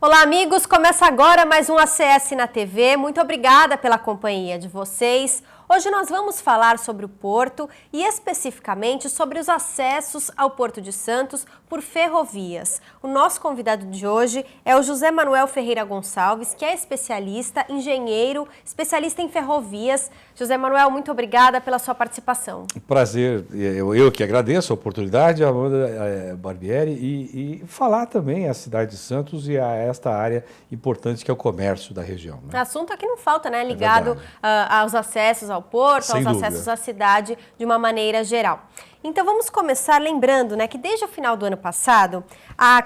Olá, amigos! Começa agora mais um ACS na TV. Muito obrigada pela companhia de vocês. Hoje nós vamos falar sobre o Porto e especificamente sobre os acessos ao Porto de Santos por ferrovias. O nosso convidado de hoje é o José Manuel Ferreira Gonçalves, que é especialista, engenheiro, especialista em ferrovias. José Manuel, muito obrigada pela sua participação. Prazer, eu que agradeço a oportunidade, Amanda Barbieri, e falar também a cidade de Santos e a esta área importante que é o comércio da região. Né? Assunto aqui não falta, né? Ligado aos acessos ao porto, Sem aos dúvida. acessos à cidade de uma maneira geral. Então vamos começar lembrando, né, que desde o final do ano passado,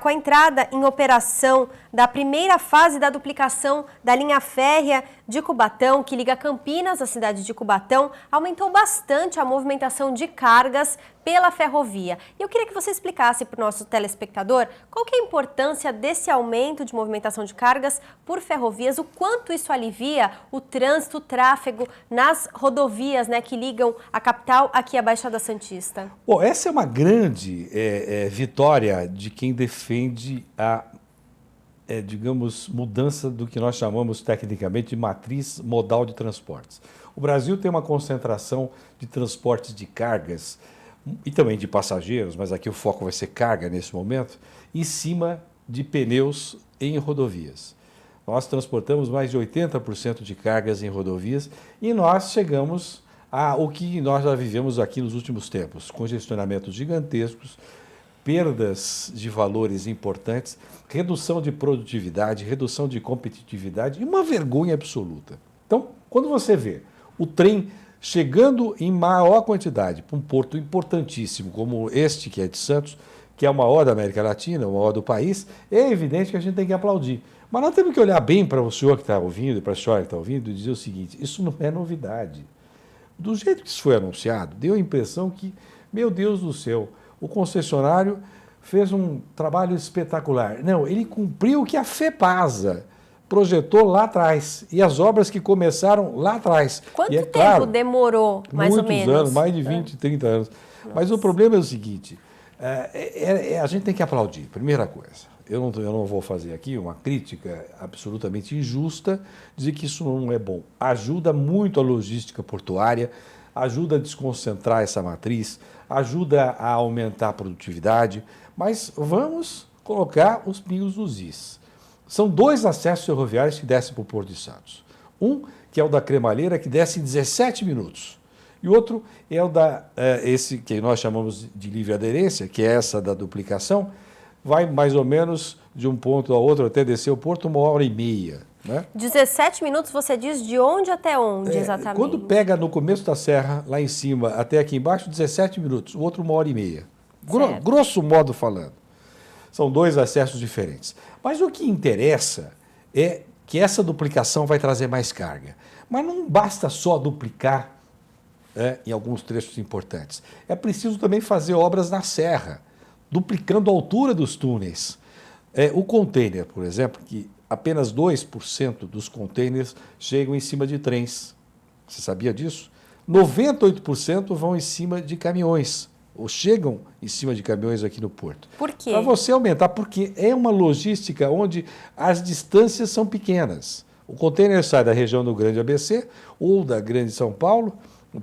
com a entrada em operação da primeira fase da duplicação da linha férrea de Cubatão, que liga Campinas à cidade de Cubatão, aumentou bastante a movimentação de cargas pela ferrovia. E eu queria que você explicasse para o nosso telespectador qual que é a importância desse aumento de movimentação de cargas por ferrovias, o quanto isso alivia o trânsito, o tráfego nas rodovias, né, que ligam a capital aqui à Baixada Santista. Bom, essa é uma grande vitória de quem defende a, digamos, mudança do que nós chamamos tecnicamente de matriz modal de transportes. O Brasil tem uma concentração de transportes de cargas e também de passageiros, mas aqui o foco vai ser carga nesse momento, em cima de pneus em rodovias. Nós transportamos mais de 80% de cargas em rodovias e nós chegamos o que nós já vivemos aqui nos últimos tempos, congestionamentos gigantescos, perdas de valores importantes, redução de produtividade, redução de competitividade e uma vergonha absoluta. Então, quando você vê o trem chegando em maior quantidade para um porto importantíssimo como este que é de Santos, que é o maior da América Latina, o maior do país, é evidente que a gente tem que aplaudir. Mas nós temos que olhar bem para o senhor que está ouvindo e para a senhora que está ouvindo e dizer o seguinte, isso não é novidade. Do jeito que isso foi anunciado, deu a impressão que, meu Deus do céu, o concessionário fez um trabalho espetacular. Não, ele cumpriu o que a FEPASA projetou lá atrás e as obras que começaram lá atrás. Quanto tempo claro, demorou, mais ou menos? Muitos anos, mais de 20, 30 anos. Nossa. Mas o problema é o seguinte, a gente tem que aplaudir, primeira coisa. Eu não vou fazer aqui uma crítica absolutamente injusta, dizer que isso não é bom. Ajuda muito a logística portuária, ajuda a desconcentrar essa matriz, ajuda a aumentar a produtividade, mas vamos colocar os pingos nos is. São dois acessos ferroviários que descem para o Porto de Santos. Um, que é o da Cremalheira, que desce em 17 minutos. E outro é o esse que nós chamamos de livre aderência, que é essa da duplicação, vai mais ou menos de um ponto ao outro até descer o porto 1h30. Né? 17 minutos, você diz de onde até onde exatamente? Quando pega no começo da serra, lá em cima, até aqui embaixo, 17 minutos, o outro 1h30. Grosso modo falando. São dois acessos diferentes. Mas o que interessa é que essa duplicação vai trazer mais carga. Mas não basta só duplicar em alguns trechos importantes. É preciso também fazer obras na serra, duplicando a altura dos túneis. O container, por exemplo, que apenas 2% dos containers chegam em cima de trens. Você sabia disso? 98% vão em cima de caminhões, ou chegam em cima de caminhões aqui no porto. Por quê? Para você aumentar, porque é uma logística onde as distâncias são pequenas. O container sai da região do Grande ABC ou da Grande São Paulo,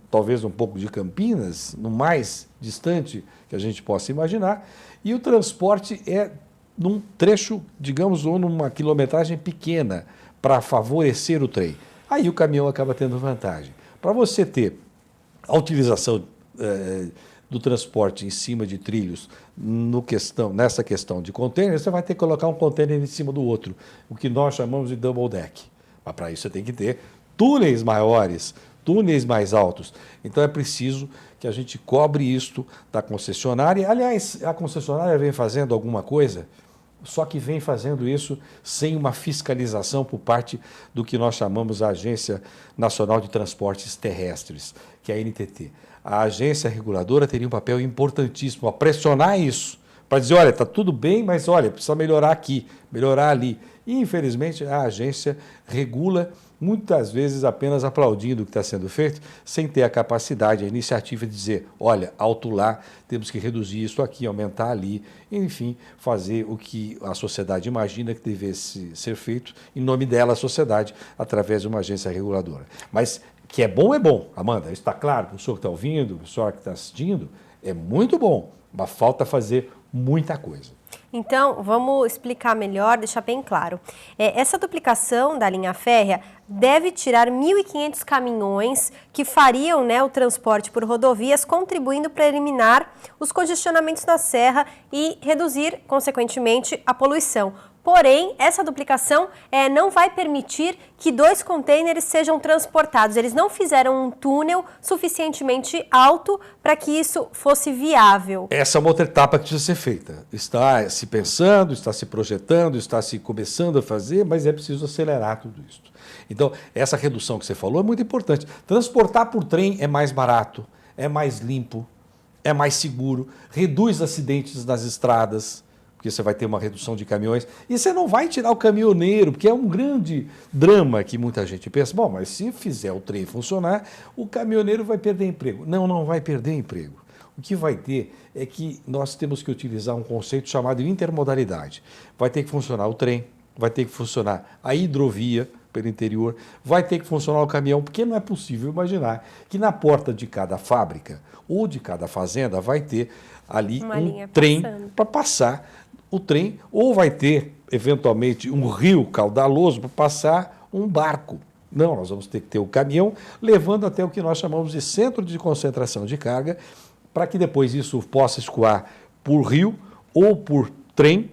talvez um pouco de Campinas, no mais distante que a gente possa imaginar, e o transporte é num trecho, digamos, ou numa quilometragem pequena, para favorecer o trem. Aí o caminhão acaba tendo vantagem. Para você ter a utilização do transporte em cima de trilhos nessa questão de container, você vai ter que colocar um container em cima do outro, o que nós chamamos de double deck. Mas para isso você tem que ter túneis maiores, túneis mais altos. Então é preciso que a gente cobre isto da concessionária. Aliás, a concessionária vem fazendo alguma coisa, só que vem fazendo isso sem uma fiscalização por parte do que nós chamamos a Agência Nacional de Transportes Terrestres, que é a ANTT. A agência reguladora teria um papel importantíssimo a pressionar isso, para dizer, olha, está tudo bem, mas olha, precisa melhorar aqui, melhorar ali. E, infelizmente, a agência regula muitas vezes apenas aplaudindo o que está sendo feito, sem ter a capacidade, a iniciativa de dizer, olha, alto lá, temos que reduzir isso aqui, aumentar ali, enfim, fazer o que a sociedade imagina que devesse ser feito, em nome dela, a sociedade, através de uma agência reguladora. Mas que é bom, Amanda, está claro, o senhor que está ouvindo, o senhor que está assistindo, é muito bom, mas falta fazer muita coisa. Então, vamos explicar melhor, deixar bem claro. Essa duplicação da linha férrea deve tirar 1.500 caminhões que fariam, né, o transporte por rodovias, contribuindo para eliminar os congestionamentos na serra e reduzir, consequentemente, a poluição. Porém, essa duplicação não vai permitir que 2 contêineres sejam transportados. Eles não fizeram um túnel suficientemente alto para que isso fosse viável. Essa é uma outra etapa que precisa ser feita. Está se pensando, está se projetando, está se começando a fazer, mas é preciso acelerar tudo isso. Então, essa redução que você falou é muito importante. Transportar por trem é mais barato, é mais limpo, é mais seguro, reduz acidentes nas estradas, porque você vai ter uma redução de caminhões, e você não vai tirar o caminhoneiro, porque é um grande drama que muita gente pensa, bom, mas se fizer o trem funcionar, o caminhoneiro vai perder emprego. Não, não vai perder emprego. O que vai ter é que nós temos que utilizar um conceito chamado intermodalidade. Vai ter que funcionar o trem, vai ter que funcionar a hidrovia pelo interior, vai ter que funcionar o caminhão, porque não é possível imaginar que na porta de cada fábrica ou de cada fazenda vai ter ali um trem para passar o trem, ou vai ter, eventualmente, um rio caudaloso para passar um barco. Não, nós vamos ter que ter o caminhão levando até o que nós chamamos de centro de concentração de carga, para que depois isso possa escoar por rio ou por trem,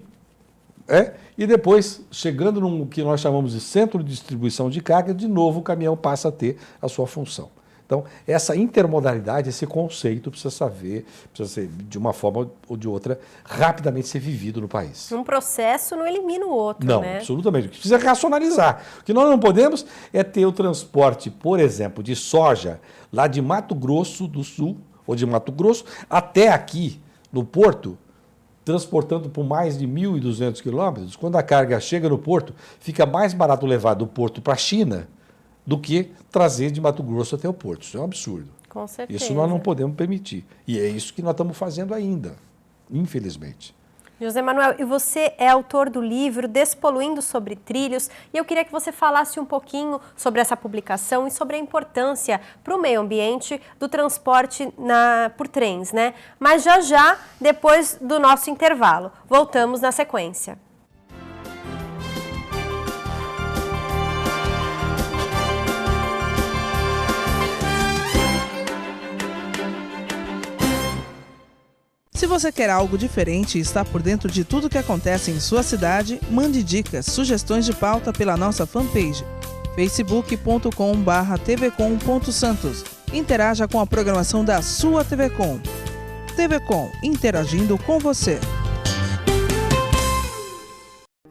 e depois, chegando no que nós chamamos de centro de distribuição de carga, de novo o caminhão passa a ter a sua função. Então, essa intermodalidade, esse conceito precisa ser, de uma forma ou de outra, rapidamente ser vivido no país. Um processo não elimina o outro, não, né? Absolutamente. Precisa racionalizar. O que nós não podemos é ter o transporte, por exemplo, de soja lá de Mato Grosso do Sul, ou de Mato Grosso, até aqui no porto, transportando por mais de 1.200 quilômetros. Quando a carga chega no porto, fica mais barato levar do porto para a China do que trazer de Mato Grosso até o porto. Isso é um absurdo. Com certeza. Isso nós não podemos permitir. E é isso que nós estamos fazendo ainda, infelizmente. José Manuel, e você é autor do livro Despoluindo sobre Trilhos, e eu queria que você falasse um pouquinho sobre essa publicação e sobre a importância para o meio ambiente do transporte por trens, né? Mas já, depois do nosso intervalo. Voltamos na sequência. Se você quer algo diferente e está por dentro de tudo que acontece em sua cidade, mande dicas, sugestões de pauta pela nossa fanpage facebook.com/tvcom.santos. Interaja com a programação da sua TV Com. TV Com, interagindo com você.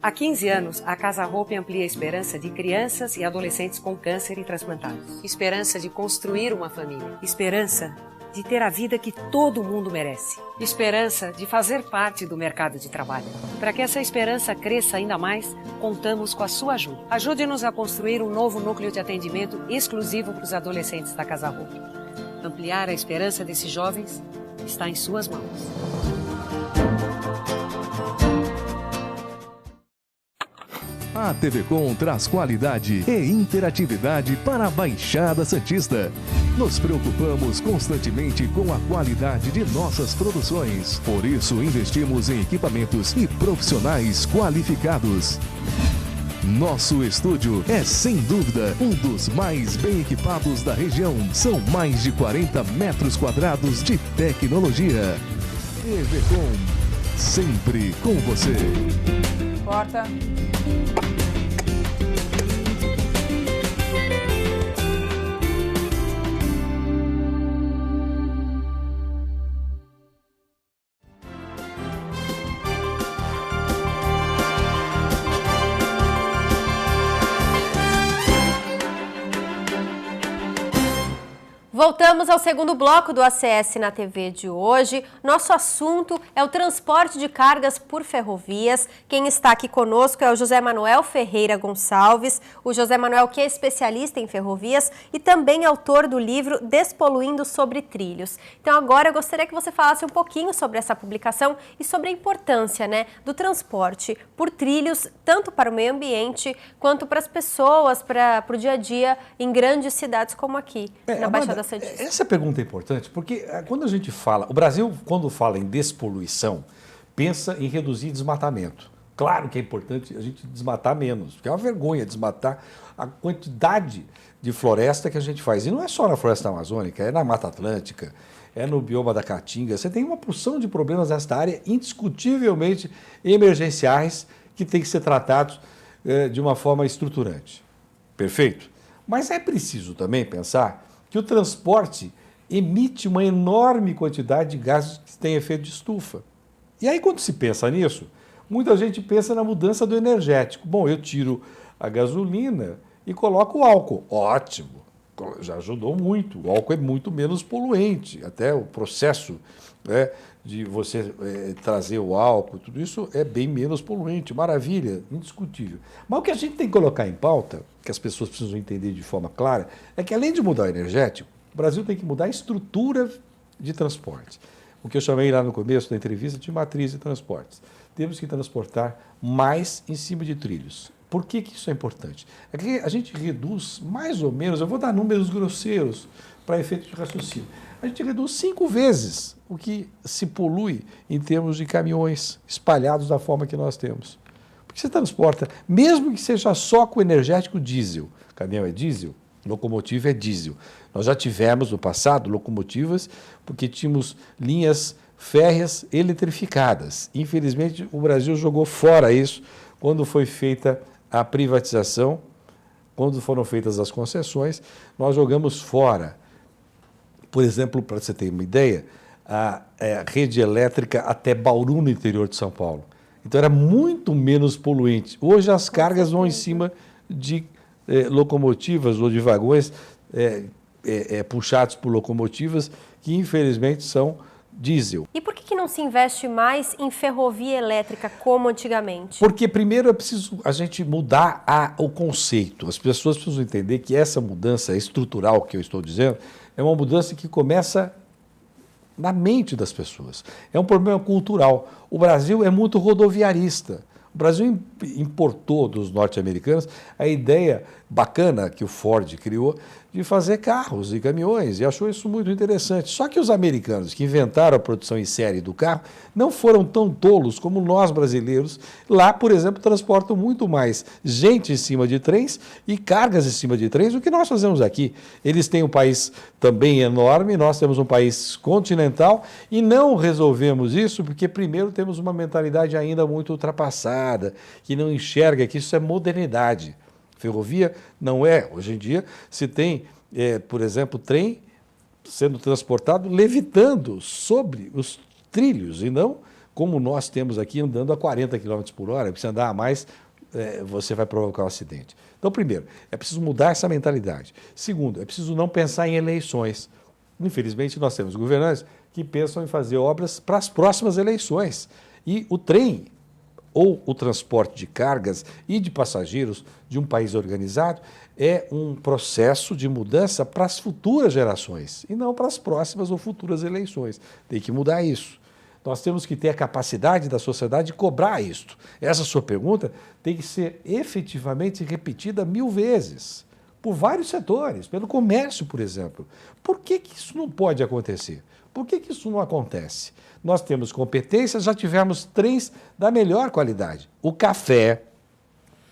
Há 15 anos, a Casa Hope amplia a esperança de crianças e adolescentes com câncer e transplantados. Esperança de construir uma família. Esperança de ter a vida que todo mundo merece. Esperança de fazer parte do mercado de trabalho. Para que essa esperança cresça ainda mais, contamos com a sua ajuda. Ajude-nos a construir um novo núcleo de atendimento exclusivo para os adolescentes da Casa Hope. Ampliar a esperança desses jovens está em suas mãos. A TV Com traz qualidade e interatividade para a Baixada Santista. Nos preocupamos constantemente com a qualidade de nossas produções. Por isso, investimos em equipamentos e profissionais qualificados. Nosso estúdio é, sem dúvida, um dos mais bem equipados da região. São mais de 40 metros quadrados de tecnologia. TV Com, sempre com você. Corta. Voltamos ao segundo bloco do ACS na TV de hoje. Nosso assunto é o transporte de cargas por ferrovias. Quem está aqui conosco é o José Manuel Ferreira Gonçalves. O José Manuel, que é especialista em ferrovias e também autor do livro Despoluindo sobre Trilhos. Então agora eu gostaria que você falasse um pouquinho sobre essa publicação e sobre a importância, né, do transporte por trilhos, tanto para o meio ambiente quanto para as pessoas, para o dia a dia em grandes cidades como aqui, na Baixada Santista. Essa pergunta é importante porque quando a gente fala, o Brasil, quando fala em despoluição, pensa em reduzir desmatamento. Claro que é importante a gente desmatar menos, porque é uma vergonha desmatar a quantidade de floresta que a gente faz. E não é só na floresta amazônica, é na Mata Atlântica, é no bioma da Caatinga. Você tem uma porção de problemas nesta área indiscutivelmente emergenciais que têm que ser tratados de uma forma estruturante. Perfeito? Mas é preciso também pensar que o transporte emite uma enorme quantidade de gases que têm efeito de estufa. E aí, quando se pensa nisso, muita gente pensa na mudança do energético. Bom, eu tiro a gasolina e coloco o álcool. Ótimo, já ajudou muito. O álcool é muito menos poluente. Até o processo, né, de você trazer o álcool, tudo isso é bem menos poluente. Maravilha, indiscutível. Mas o que a gente tem que colocar em pauta, que as pessoas precisam entender de forma clara, é que além de mudar o energético, o Brasil tem que mudar a estrutura de transporte. O que eu chamei lá no começo da entrevista de matriz de transportes. Temos que transportar mais em cima de trilhos. Por que isso é importante? É que a gente reduz mais ou menos, eu vou dar números grosseiros para efeito de raciocínio, a gente reduz 5 vezes o que se polui em termos de caminhões espalhados da forma que nós temos. Porque você transporta, mesmo que seja só com energético diesel, caminhão é diesel, locomotiva é diesel. Nós já tivemos no passado locomotivas porque tínhamos linhas férreas eletrificadas. Infelizmente, o Brasil jogou fora isso quando foi feita a privatização, quando foram feitas as concessões, nós jogamos fora. Por exemplo, para você ter uma ideia, a rede elétrica até Bauru, no interior de São Paulo. Então era muito menos poluente. Hoje as cargas vão em cima de locomotivas ou de vagões puxados por locomotivas que infelizmente são diesel. E por que não se investe mais em ferrovia elétrica como antigamente? Porque primeiro é preciso a gente mudar o conceito. As pessoas precisam entender que essa mudança estrutural que eu estou dizendo é uma mudança que começa na mente das pessoas. É um problema cultural. O Brasil é muito rodoviarista. O Brasil importou dos norte-americanos a ideia bacana que o Ford criou de fazer carros e caminhões e achou isso muito interessante. Só que os americanos que inventaram a produção em série do carro não foram tão tolos como nós brasileiros. Lá, por exemplo, transportam muito mais gente em cima de trens e cargas em cima de trens do que nós fazemos aqui. Eles têm um país também enorme, nós temos um país continental e não resolvemos isso porque primeiro temos uma mentalidade ainda muito ultrapassada, que não enxerga que isso é modernidade. Ferrovia não é. Hoje em dia se tem, por exemplo, trem sendo transportado levitando sobre os trilhos e não como nós temos aqui andando a 40 km por hora, porque se andar a mais você vai provocar um acidente. Então, primeiro, é preciso mudar essa mentalidade. Segundo, é preciso não pensar em eleições. Infelizmente, nós temos governantes que pensam em fazer obras para as próximas eleições. E o trem ou o transporte de cargas e de passageiros de um país organizado é um processo de mudança para as futuras gerações e não para as próximas ou futuras eleições. Tem que mudar isso. Nós temos que ter a capacidade da sociedade de cobrar isto. Essa sua pergunta tem que ser efetivamente repetida 1000 vezes, por vários setores, pelo comércio, por exemplo. Por que isso não pode acontecer? Por que isso não acontece? Nós temos competências, já tivemos trens da melhor qualidade. O café,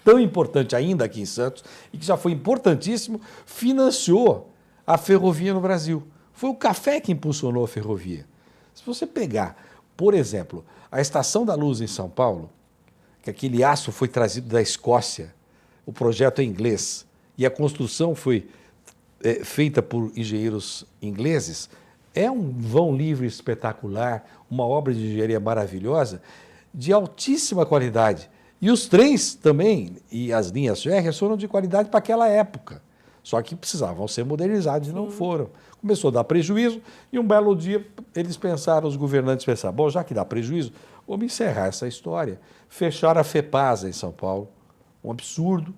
tão importante ainda aqui em Santos, e que já foi importantíssimo, financiou a ferrovia no Brasil. Foi o café que impulsionou a ferrovia. Se você pegar, por exemplo, a Estação da Luz em São Paulo, que aquele aço foi trazido da Escócia, o projeto é inglês, e a construção foi feita por engenheiros ingleses, é um vão livre espetacular, uma obra de engenharia maravilhosa, de altíssima qualidade. E os trens também, e as linhas férreas, foram de qualidade para aquela época. Só que precisavam ser modernizados e não foram. Começou a dar prejuízo e um belo dia eles pensaram, os governantes pensaram, bom, já que dá prejuízo, vamos encerrar essa história. Fecharam a FEPASA em São Paulo, um absurdo.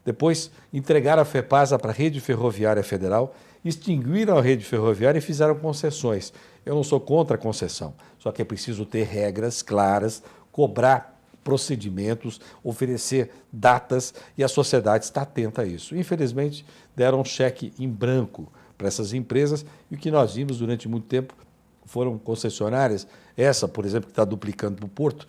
Depois entregaram a FEPASA para a Rede Ferroviária Federal, extinguiram a rede ferroviária e fizeram concessões. Eu não sou contra a concessão, só que é preciso ter regras claras, cobrar procedimentos, oferecer datas e a sociedade está atenta a isso. Infelizmente, deram um cheque em branco para essas empresas e o que nós vimos durante muito tempo foram concessionárias. Essa, por exemplo, que está duplicando para o Porto,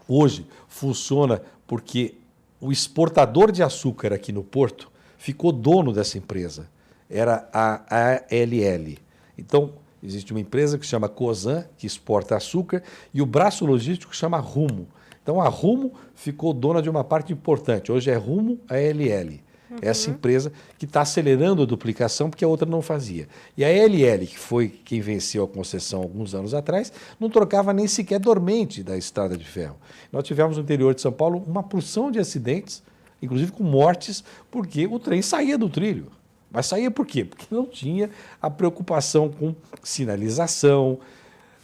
hoje funciona porque o exportador de açúcar aqui no Porto ficou dono dessa empresa. Era a ALL. Então, existe uma empresa que se chama Cosan, que exporta açúcar, e o braço logístico chama Rumo. Então, a Rumo ficou dona de uma parte importante. Hoje é Rumo ALL. Essa empresa que está acelerando a duplicação porque a outra não fazia. E a ALL, que foi quem venceu a concessão alguns anos atrás, não trocava nem sequer dormente da estrada de ferro. Nós tivemos no interior de São Paulo uma porção de acidentes, inclusive com mortes, porque o trem saía do trilho. Mas saía por quê? Porque não tinha a preocupação com sinalização,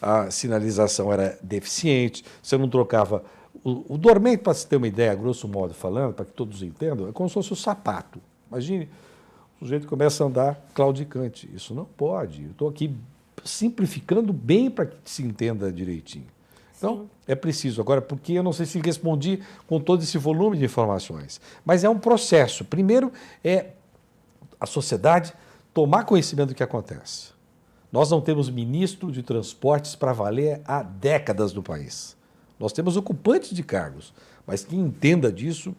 a sinalização era deficiente, você não trocava... O dormente, para se ter uma ideia, grosso modo falando, para que todos entendam, é como se fosse o sapato. Imagine, o sujeito começa a andar claudicante. Isso não pode. Eu estou aqui simplificando bem para que se entenda direitinho. Então, é preciso. Agora, porque eu não sei se respondi com todo esse volume de informações, mas é um processo. Primeiro é a sociedade tomar conhecimento do que acontece. Nós não temos ministro de transportes para valer há décadas no país. Nós temos ocupantes de cargos, mas que entenda disso,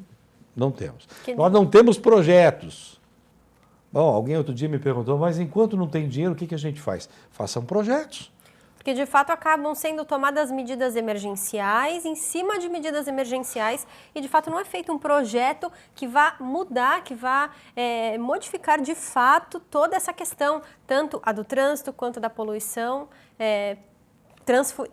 não temos. Nós não temos projetos. Bom, alguém outro dia me perguntou, mas enquanto não tem dinheiro, o que a gente faz? Façam projetos. Porque, de fato, acabam sendo tomadas medidas emergenciais, em cima de medidas emergenciais, e, de fato, não é feito um projeto que vá mudar, que vá modificar, de fato, toda essa questão, tanto a do trânsito quanto da poluição,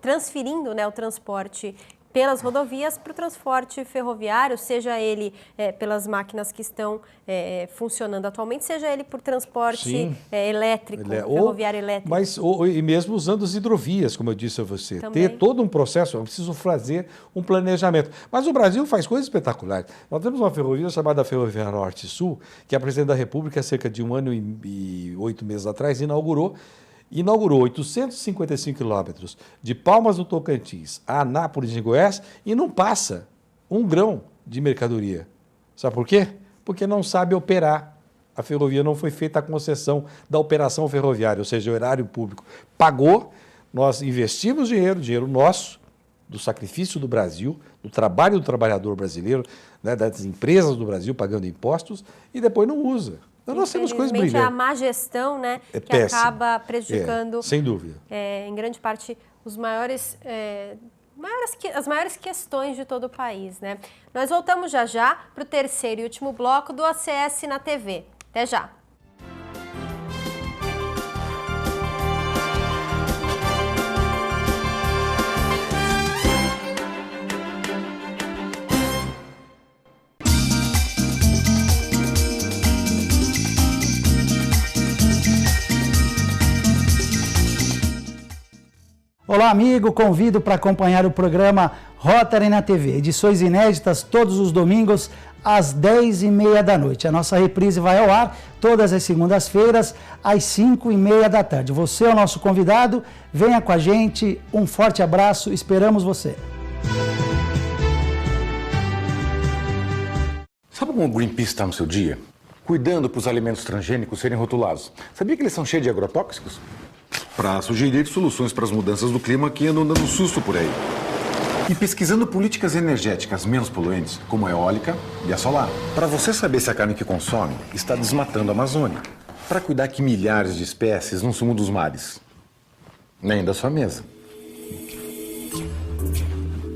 transferindo, né, o transporte pelas rodovias para o transporte ferroviário, seja ele pelas máquinas que estão funcionando atualmente, seja ele por transporte elétrico, ferroviário elétrico. Mas, e mesmo usando as hidrovias, como eu disse a você. Também. Ter todo um processo, eu preciso fazer um planejamento. Mas o Brasil faz coisas espetaculares. Nós temos uma ferrovia chamada Ferrovia Norte e Sul, que a Presidente da República, há cerca de 1 ano e 8 meses atrás, inaugurou 855 quilômetros de Palmas do Tocantins a Anápolis, em Goiás, e não passa um grão de mercadoria. Sabe por quê? Porque não sabe operar. A ferrovia não foi feita a concessão da operação ferroviária, ou seja, o erário público pagou, nós investimos dinheiro nosso, do sacrifício do Brasil, do trabalho do trabalhador brasileiro, né, das empresas do Brasil pagando impostos, e depois não usa. Então, nós temos coisas brilhantes. É a má gestão, né, que péssimo. Acaba prejudicando, sem dúvida, em grande parte, as maiores questões de todo o país, né? Nós voltamos já para o terceiro e último bloco do ACS na TV. Até já! Olá, amigo, convido para acompanhar o programa Rotary na TV, edições inéditas todos os domingos às 10h30 da noite. A nossa reprise vai ao ar todas as segundas-feiras às 5h30 da tarde. Você é o nosso convidado, venha com a gente, um forte abraço, esperamos você. Sabe como o Greenpeace está no seu dia? Cuidando para os alimentos transgênicos serem rotulados. Sabia que eles são cheios de agrotóxicos? Para sugerir soluções para as mudanças do clima que andam dando susto por aí. E pesquisando políticas energéticas menos poluentes, como a eólica e a solar. Para você saber se a carne que consome está desmatando a Amazônia. Para cuidar que milhares de espécies não sumam dos mares. Nem da sua mesa.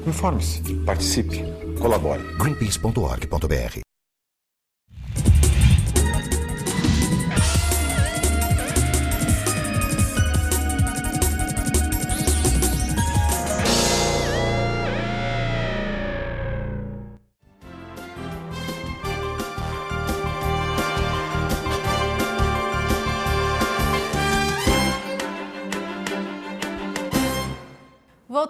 Informe-se, participe, colabore. Greenpeace.org.br.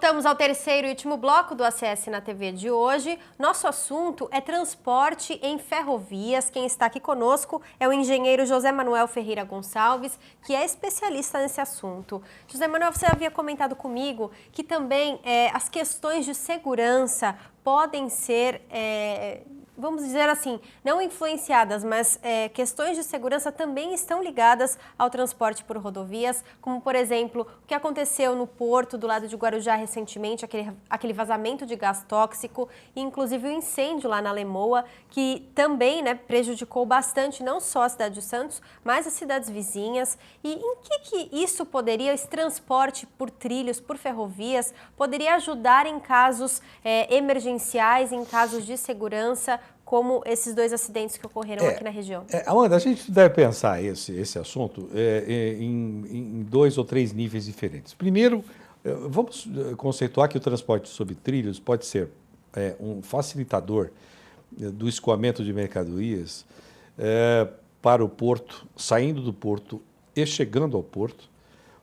Voltamos ao terceiro e último bloco do ACS na TV de hoje. Nosso assunto é transporte em ferrovias. Quem está aqui conosco é o engenheiro José Manuel Ferreira Gonçalves, que é especialista nesse assunto. José Manuel, você havia comentado comigo que também as questões de segurança podem ser, vamos dizer assim, não influenciadas, mas questões de segurança também estão ligadas ao transporte por rodovias, como, por exemplo, o que aconteceu no porto do lado de Guarujá recentemente, aquele vazamento de gás tóxico, e inclusive o incêndio lá na Lemoa, que também prejudicou bastante não só a cidade de Santos, mas as cidades vizinhas. E em que isso poderia, esse transporte por trilhos, por ferrovias, poderia ajudar em casos emergenciais, em casos de segurança, como esses dois acidentes que ocorreram aqui na região? Amanda, a gente deve pensar esse assunto em 2 ou 3 níveis diferentes. Primeiro, vamos conceituar que o transporte sobre trilhos pode ser um facilitador do escoamento de mercadorias para o porto, saindo do porto e chegando ao porto,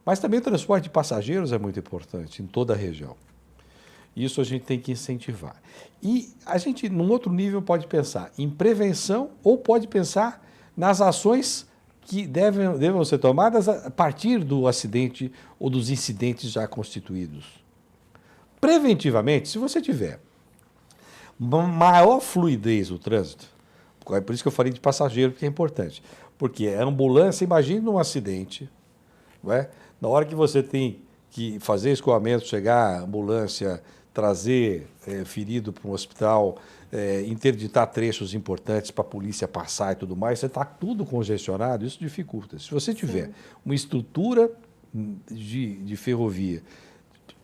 mas também o transporte de passageiros é muito importante em toda a região. Isso a gente tem que incentivar. E a gente, num outro nível, pode pensar em prevenção ou pode pensar nas ações que devem ser tomadas a partir do acidente ou dos incidentes já constituídos. Preventivamente, se você tiver maior fluidez no trânsito, é por isso que eu falei de passageiro, que é importante, porque a ambulância, imagine num acidente, não é? Na hora que você tem que fazer escoamento, chegar a ambulância, trazer ferido para um hospital, interditar trechos importantes para a polícia passar e tudo mais, você está tudo congestionado, isso dificulta. Se você tiver uma estrutura de ferrovia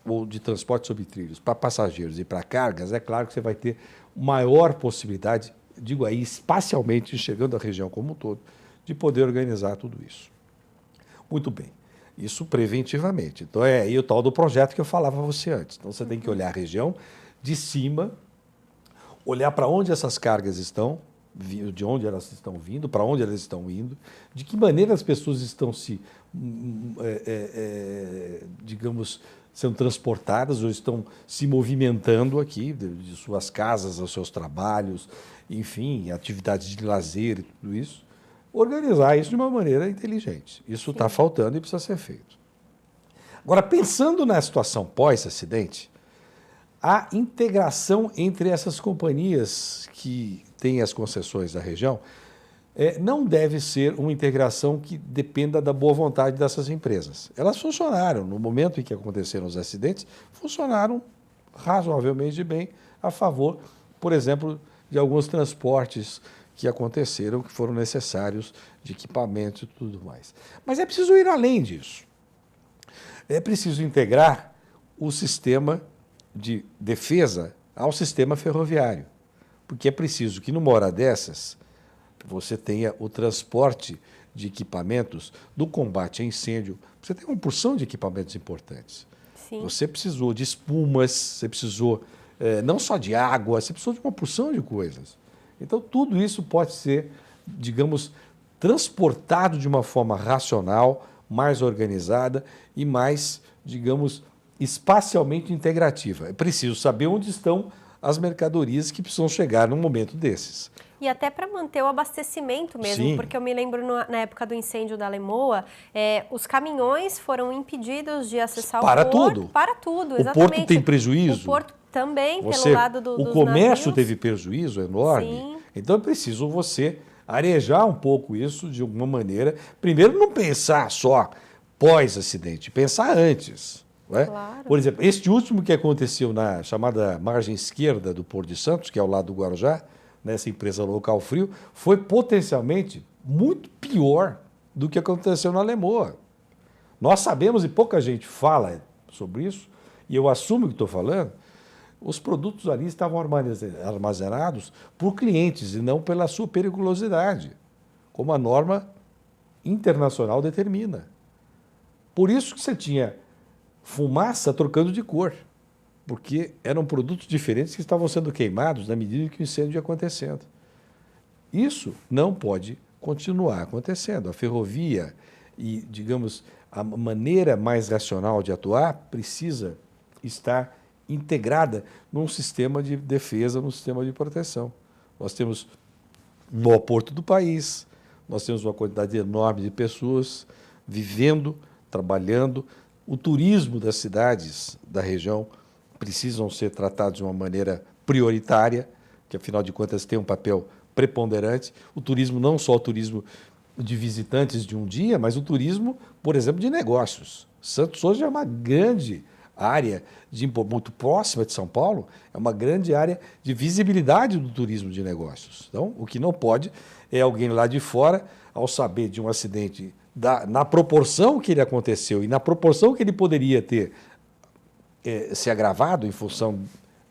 ou de transporte sobre trilhos para passageiros e para cargas, é claro que você vai ter maior possibilidade, digo aí, espacialmente, chegando à região como um todo, de poder organizar tudo isso. Muito bem. Isso preventivamente. Então, é aí o tal do projeto que eu falava a você antes. Então, você tem que olhar a região de cima, olhar para onde essas cargas estão, de onde elas estão vindo, para onde elas estão indo, de que maneira as pessoas estão digamos, sendo transportadas ou estão se movimentando aqui, de suas casas aos seus trabalhos, enfim, atividades de lazer e tudo isso. Organizar isso de uma maneira inteligente. Isso está faltando e precisa ser feito. Agora, pensando na situação pós-acidente, a integração entre essas companhias que têm as concessões da região não deve ser uma integração que dependa da boa vontade dessas empresas. Elas funcionaram, no momento em que aconteceram os acidentes, funcionaram razoavelmente bem a favor, por exemplo, de alguns transportes que aconteceram, que foram necessários, de equipamentos e tudo mais. Mas é preciso ir além disso. É preciso integrar o sistema de defesa ao sistema ferroviário, porque é preciso que, numa hora dessas, você tenha o transporte de equipamentos do combate a incêndio. Você tem uma porção de equipamentos importantes. Sim. Você precisou de espumas, você precisou não só de água, você precisou de uma porção de coisas. Então, tudo isso pode ser, digamos, transportado de uma forma racional, mais organizada e mais, digamos, espacialmente integrativa. É preciso saber onde estão as mercadorias que precisam chegar num momento desses. E até para manter o abastecimento mesmo, Sim. Porque eu me lembro na época do incêndio da Lemoa, os caminhões foram impedidos de acessar Para o porto. tudo. Para tudo, O exatamente. porto tem prejuízo. O porto também, Você, pelo lado dos o comércio navios. teve prejuízo enorme. Sim. Então é preciso você arejar um pouco isso de alguma maneira. Primeiro, não pensar só pós-acidente, pensar antes. Não é? Claro. Por exemplo, este último que aconteceu na chamada margem esquerda do Porto de Santos, que é ao lado do Guarujá, nessa empresa local Frio, foi potencialmente muito pior do que aconteceu na Lemoa. Nós sabemos, e pouca gente fala sobre isso, e eu assumo que estou falando, os produtos ali estavam armazenados por clientes e não pela sua periculosidade, como a norma internacional determina. Por isso que você tinha fumaça trocando de cor, porque eram produtos diferentes que estavam sendo queimados na medida que o incêndio ia acontecendo. Isso não pode continuar acontecendo. A ferrovia e, digamos, a maneira mais racional de atuar precisa estar integrada num sistema de defesa, num sistema de proteção. Nós temos o maior porto do país, nós temos uma quantidade enorme de pessoas vivendo, trabalhando. O turismo das cidades da região precisam ser tratados de uma maneira prioritária, que afinal de contas tem um papel preponderante. O turismo, não só o turismo de visitantes de um dia, mas o turismo, por exemplo, de negócios. Santos hoje é uma grande área, muito próxima de São Paulo, é uma grande área de visibilidade do turismo de negócios. Então, o que não pode é alguém lá de fora, ao saber de um acidente na proporção que ele aconteceu e na proporção que ele poderia ter se agravado em função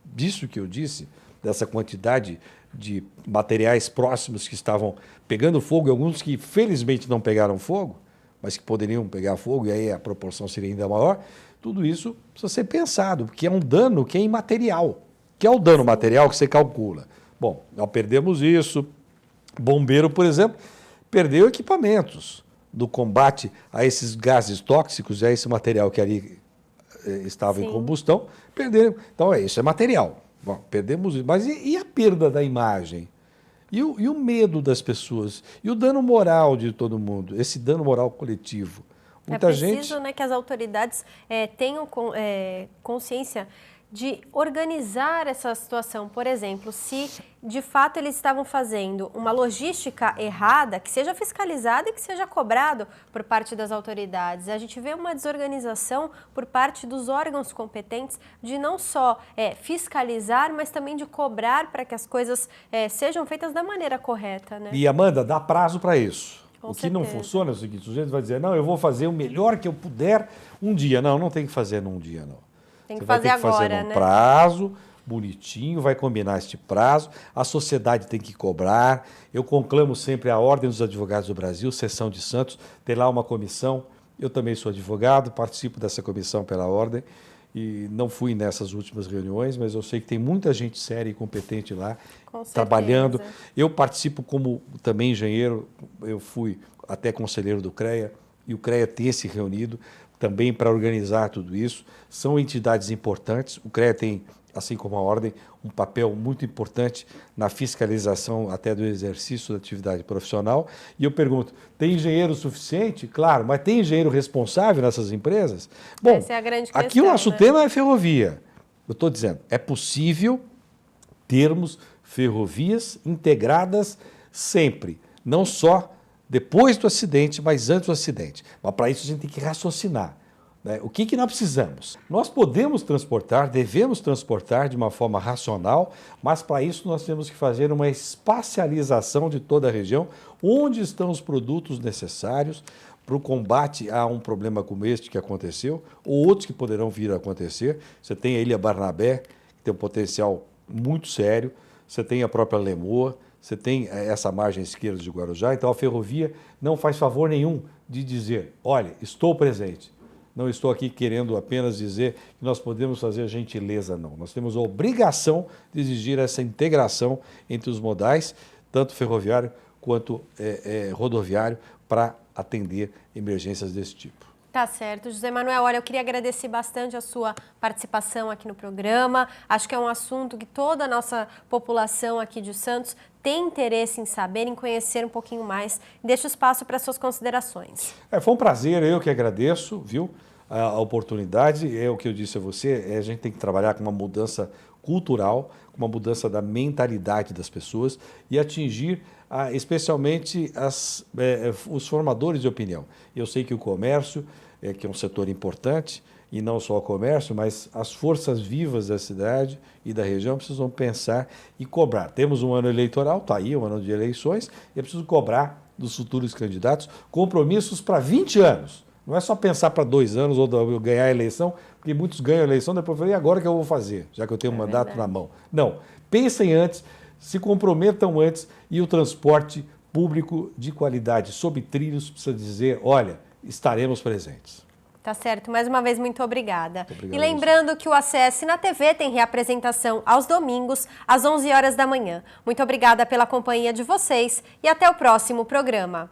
disso que eu disse, dessa quantidade de materiais próximos que estavam pegando fogo, e alguns que felizmente não pegaram fogo, mas que poderiam pegar fogo, e aí a proporção seria ainda maior. Tudo isso precisa ser pensado, porque é um dano que é imaterial, que é o dano material que você calcula. Bom, nós perdemos isso. Bombeiro, por exemplo, perdeu equipamentos do combate a esses gases tóxicos, a esse material que ali estava em combustão, perderam. Então, isso é material. Bom, perdemos isso. Mas e a perda da imagem? E o medo das pessoas? E o dano moral de todo mundo? Esse dano moral coletivo? Muita é preciso, né, que as autoridades tenham consciência de organizar essa situação. Por exemplo, se de fato eles estavam fazendo uma logística errada, que seja fiscalizada e que seja cobrado por parte das autoridades. A gente vê uma desorganização por parte dos órgãos competentes de não só fiscalizar, mas também de cobrar para que as coisas sejam feitas da maneira correta, né? E, Amanda, dá prazo para isso. Com o que certeza. não funciona é o seguinte: o sujeito vai dizer, não, eu vou fazer o melhor que eu puder um dia. Não, não tem que fazer num dia, não. Tem que Você vai fazer ter que fazer agora, num né? prazo bonitinho, vai combinar este prazo, a sociedade tem que cobrar. Eu conclamo sempre a Ordem dos Advogados do Brasil, Seção de Santos, tem lá uma comissão. Eu também sou advogado, participo dessa comissão pela Ordem e não fui nessas últimas reuniões, mas eu sei que tem muita gente séria e competente lá, trabalhando. Eu participo como também engenheiro, eu fui até conselheiro do CREA, e o CREA tem se reunido também para organizar tudo isso. São entidades importantes, o CREA tem, assim como a Ordem, um papel muito importante na fiscalização até do exercício da atividade profissional. E eu pergunto, tem engenheiro suficiente? Claro, mas tem engenheiro responsável nessas empresas? Bom, essa é a grande questão, aqui o nosso né? tema é ferrovia. Eu estou dizendo, é possível termos ferrovias integradas sempre, não só depois do acidente, mas antes do acidente. Mas para isso a gente tem que raciocinar. Né? O que nós precisamos? Nós podemos transportar, devemos transportar de uma forma racional, mas para isso nós temos que fazer uma espacialização de toda a região, onde estão os produtos necessários para o combate a um problema como este que aconteceu, ou outros que poderão vir a acontecer. Você tem a Ilha Barnabé, que tem um potencial muito sério, você tem a própria Lemoa, você tem essa margem esquerda de Guarujá. Então a ferrovia não faz favor nenhum de dizer, olha, estou presente. Não estou aqui querendo apenas dizer que nós podemos fazer gentileza, não. Nós temos a obrigação de exigir essa integração entre os modais, tanto ferroviário quanto rodoviário, para atender emergências desse tipo. Tá certo. José Manuel, olha, eu queria agradecer bastante a sua participação aqui no programa. Acho que é um assunto que toda a nossa população aqui de Santos tem interesse em saber, em conhecer um pouquinho mais. Deixa o espaço para suas considerações. Foi um prazer, eu que agradeço, viu, a oportunidade. É o que eu disse a você, a gente tem que trabalhar com uma mudança cultural, com uma mudança da mentalidade das pessoas e atingir especialmente os formadores de opinião. Eu sei que o comércio, que é um setor importante, e não só o comércio, mas as forças vivas da cidade e da região precisam pensar e cobrar. Temos um ano eleitoral, está aí, um ano de eleições, e é preciso cobrar dos futuros candidatos compromissos para 20 anos. Não é só pensar para 2 anos ou ganhar a eleição, porque muitos ganham a eleição, depois falam, e agora o que eu vou fazer, já que eu tenho um mandato na mão? Não, pensem antes, se comprometam antes, e o transporte público de qualidade sob trilhos precisa dizer, olha, estaremos presentes. Tá certo. Mais uma vez, muito obrigada. Muito obrigado. E lembrando que o ACS na TV tem reapresentação aos domingos, às 11 horas da manhã. Muito obrigada pela companhia de vocês e até o próximo programa.